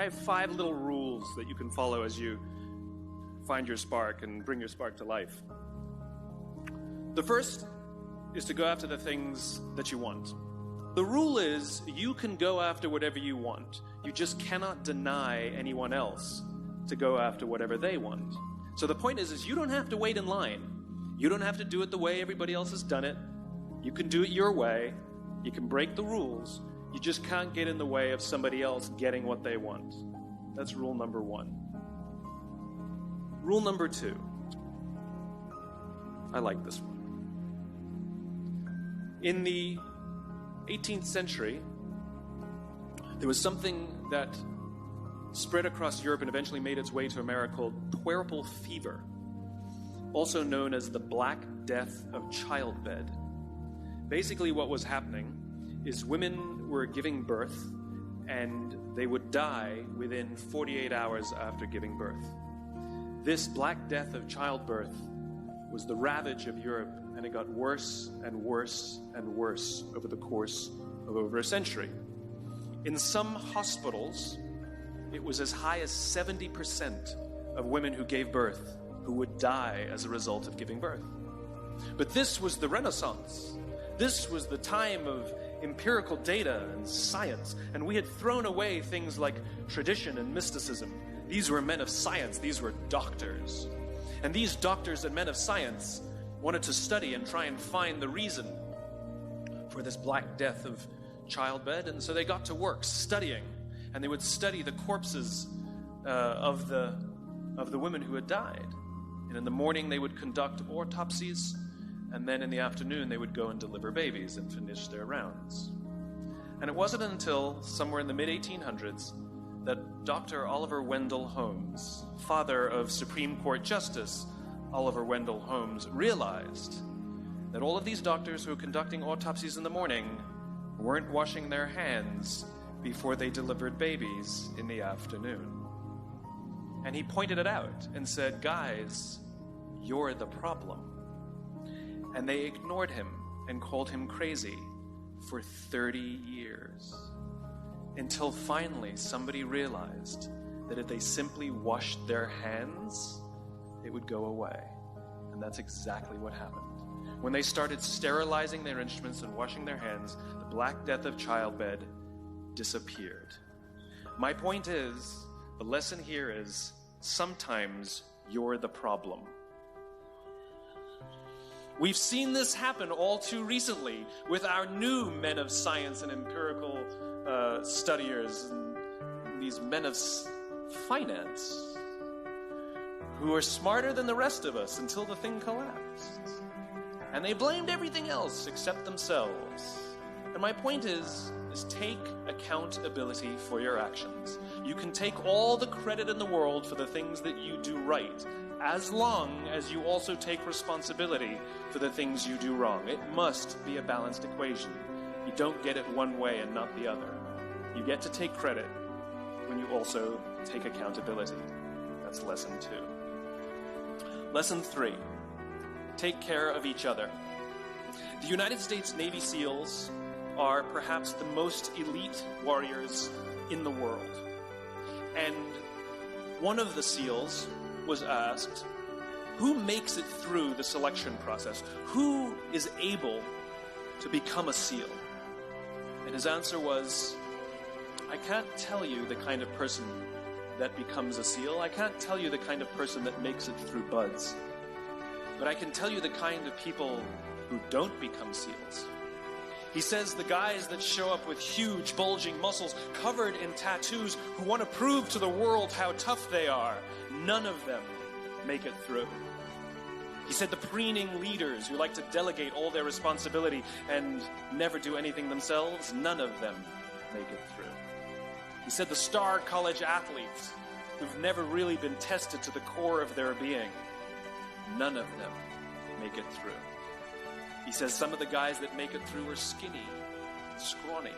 I have 5 little rules that you can follow as you find your spark and bring your spark to life. The first is to go after the things that you want. The rule is you can go after whatever you want. You just cannot deny anyone else to go after whatever they want. So the point is you don't have to wait in line. You don't have to do it the way everybody else has done it. You can do it your way. You can break the rules. You just can't get in the way of somebody else getting what they want. That's rule number 1. Rule number 2. I like this one. In the 18th century, there was something that spread across Europe and eventually made its way to America called puerperal fever, also known as the Black Death of childbed. Basically what was happening is women were giving birth and they would die within 48 hours after giving birth. This Black Death of childbirth was the ravage of Europe, and it got worse and worse and worse over the course of over a century. In some hospitals, it was as high as 70% of women who gave birth who would die as a result of giving birth. But this was the Renaissance. This was the time of empirical data and science, and we had thrown away things like tradition and mysticism. These were men of science. These were doctors. And these doctors and men of science wanted to study and try and find the reason for this Black Death of childbed, and so they got to work studying, and they would study the corpses of the women who had died. And in the morning they would conduct autopsies, and then in the afternoon they would go and deliver babies and finish their rounds. And it wasn't until somewhere in the mid-1800s that Dr. Oliver Wendell Holmes, father of Supreme Court Justice Oliver Wendell Holmes, realized that all of these doctors who were conducting autopsies in the morning weren't washing their hands before they delivered babies in the afternoon. And he pointed it out and said, "Guys, you're the problem." And they ignored him and called him crazy for 30 years. Until finally somebody realized that if they simply washed their hands, it would go away. And that's exactly what happened. When they started sterilizing their instruments and washing their hands, the Black Death of childbed disappeared. My point is, the lesson here is, sometimes you're the problem. We've seen this happen all too recently with our new men of science and empirical studiers, and these men of finance who are smarter than the rest of us until the thing collapsed. And they blamed everything else except themselves. And my point is take accountability for your actions. You can take all the credit in the world for the things that you do right, as long as you also take responsibility for the things you do wrong. It must be a balanced equation. You don't get it one way and not the other. You get to take credit when you also take accountability. That's lesson 2. Lesson 3, take care of each other. The United States Navy SEALs are perhaps the most elite warriors in the world. And one of the SEALs was asked, who makes it through the selection process? Who is able to become a SEAL? And his answer was, I can't tell you the kind of person that becomes a SEAL. I can't tell you the kind of person that makes it through BUD/S. But I can tell you the kind of people who don't become SEALs. He says the guys that show up with huge, bulging muscles, covered in tattoos, who want to prove to the world how tough they are, none of them make it through. He said the preening leaders who like to delegate all their responsibility and never do anything themselves, none of them make it through. He said the star college athletes who've never really been tested to the core of their being, none of them make it through. He says some of the guys that make it through are skinny, scrawny.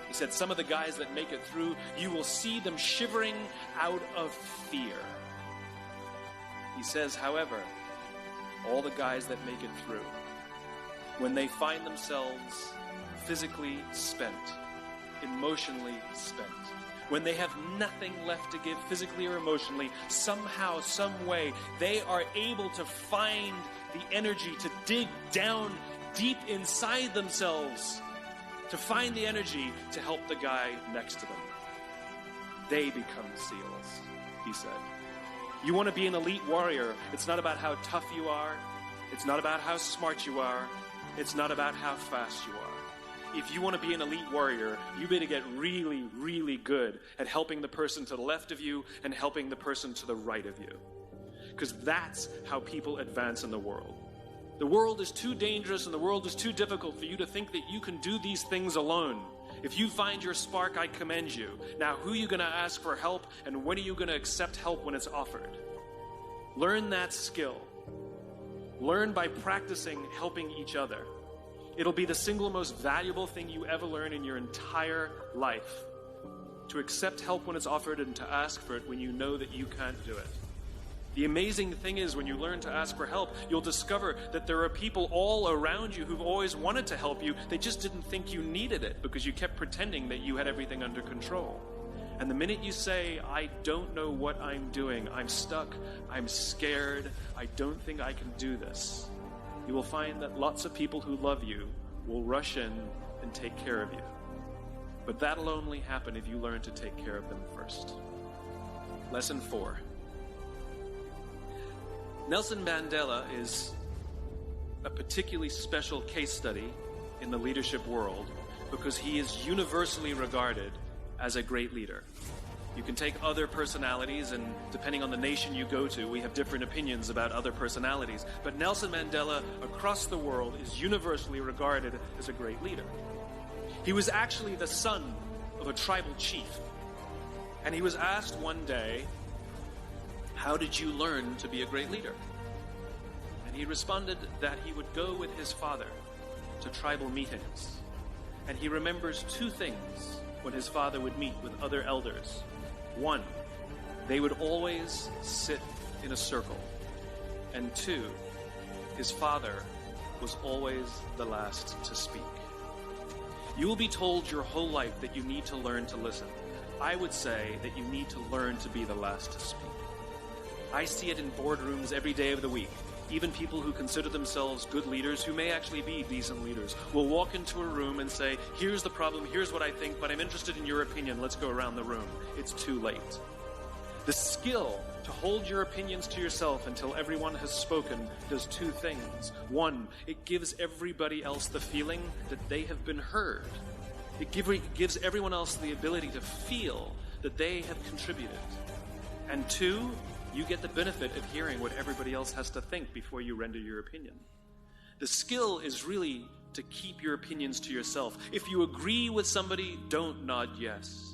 He said some of the guys that make it through, you will see them shivering out of fear. He says, however, all the guys that make it through, when they find themselves physically spent, emotionally spent, when they have nothing left to give physically or emotionally, somehow, some way, they are able to find the energy to dig down deep inside themselves, to find the energy to help the guy next to them. They become SEALs, he said. You want to be an elite warrior. It's not about how tough you are. It's not about how smart you are. It's not about how fast you are. If you want to be an elite warrior, you better get really, really good at helping the person to the left of you and helping the person to the right of you. Because that's how people advance in the world. The world is too dangerous and the world is too difficult for you to think that you can do these things alone. If you find your spark, I commend you. Now, who are you going to ask for help, and when are you going to accept help when it's offered? Learn that skill. Learn by practicing helping each other. It'll be the single most valuable thing you ever learn in your entire life. To accept help when it's offered and to ask for it when you know that you can't do it. The amazing thing is, when you learn to ask for help, you'll discover that there are people all around you who've always wanted to help you. They just didn't think you needed it because you kept pretending that you had everything under control. And the minute you say, I don't know what I'm doing, I'm stuck, I'm scared, I don't think I can do this, you will find that lots of people who love you will rush in and take care of you. But that'll only happen if you learn to take care of them first. Lesson 4. Nelson Mandela is a particularly special case study in the leadership world because he is universally regarded as a great leader. You can take other personalities, and depending on the nation you go to, we have different opinions about other personalities. But Nelson Mandela, across the world, is universally regarded as a great leader. He was actually the son of a tribal chief. And he was asked one day, how did you learn to be a great leader? And he responded that he would go with his father to tribal meetings. And he remembers two things when his father would meet with other elders. One, they would always sit in a circle. And two, his father was always the last to speak. You will be told your whole life that you need to learn to listen. I would say that you need to learn to be the last to speak. I see it in boardrooms every day of the week. Even people who consider themselves good leaders, who may actually be decent leaders, will walk into a room and say, here's the problem, here's what I think, but I'm interested in your opinion, let's go around the room. It's too late. The skill to hold your opinions to yourself until everyone has spoken does two things. One, it gives everybody else the feeling that they have been heard. It gives everyone else the ability to feel that they have contributed. And two, you get the benefit of hearing what everybody else has to think before you render your opinion. The skill is really to keep your opinions to yourself. If you agree with somebody, don't nod yes.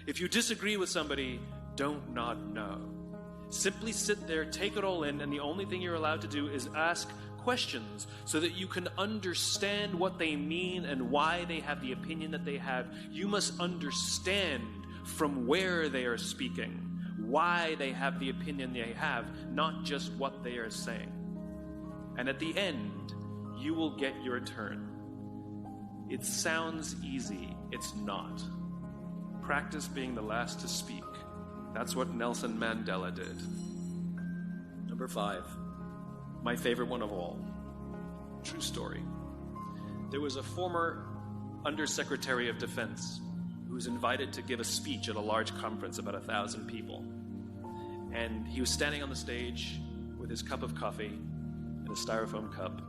If you disagree with somebody, don't nod no. Simply sit there, take it all in, and the only thing you're allowed to do is ask questions so that you can understand what they mean and why they have the opinion that they have. You must understand from where they are speaking, why they have the opinion they have, not just what they are saying. And at the end, you will get your turn. It sounds easy. It's not. Practice being the last to speak. That's what Nelson Mandela did. Number 5, my favorite one of all. True story. There was a former Undersecretary of Defense who was invited to give a speech at a large conference, about 1,000 people. And he was standing on the stage with his cup of coffee in a styrofoam cup,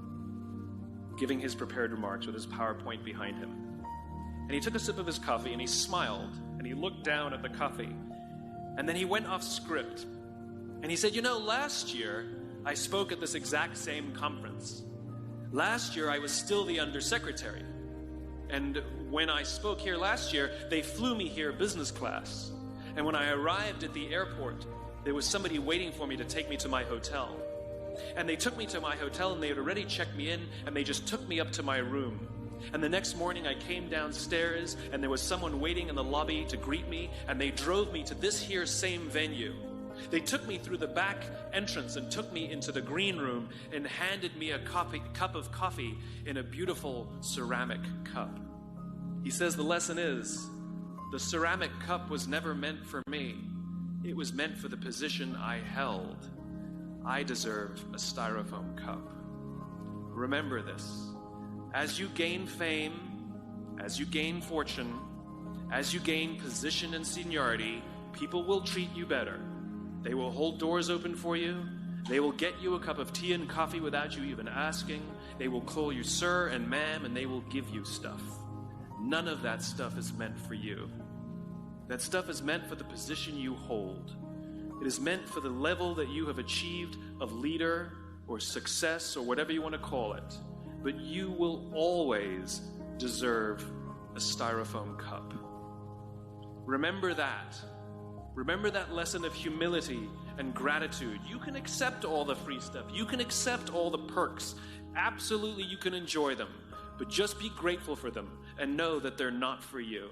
giving his prepared remarks with his PowerPoint behind him. And he took a sip of his coffee and he smiled and he looked down at the coffee. And then he went off script. And he said, last year I spoke at this exact same conference. Last year I was still the undersecretary. And when I spoke here last year, they flew me here business class. And when I arrived at the airport, there was somebody waiting for me to take me to my hotel. And they took me to my hotel and they had already checked me in and they just took me up to my room. And the next morning I came downstairs and there was someone waiting in the lobby to greet me, and they drove me to this here same venue. They took me through the back entrance and took me into the green room and handed me a cup of coffee in a beautiful ceramic cup. He says the lesson is, The ceramic cup was never meant for me. It was meant for the position I held. I deserve a styrofoam cup. Remember this. As you gain fame, as you gain fortune, as you gain position and seniority, people will treat you better. They will hold doors open for you. They will get you a cup of tea and coffee without you even asking. They will call you sir and ma'am, and they will give you stuff. None of that stuff is meant for you. That stuff is meant for the position you hold. It is meant for the level that you have achieved of leader or success or whatever you want to call it. But you will always deserve a styrofoam cup. Remember that. Remember that lesson of humility and gratitude. You can accept all the free stuff. You can accept all the perks. Absolutely, you can enjoy them. But just be grateful for them and know that they're not for you.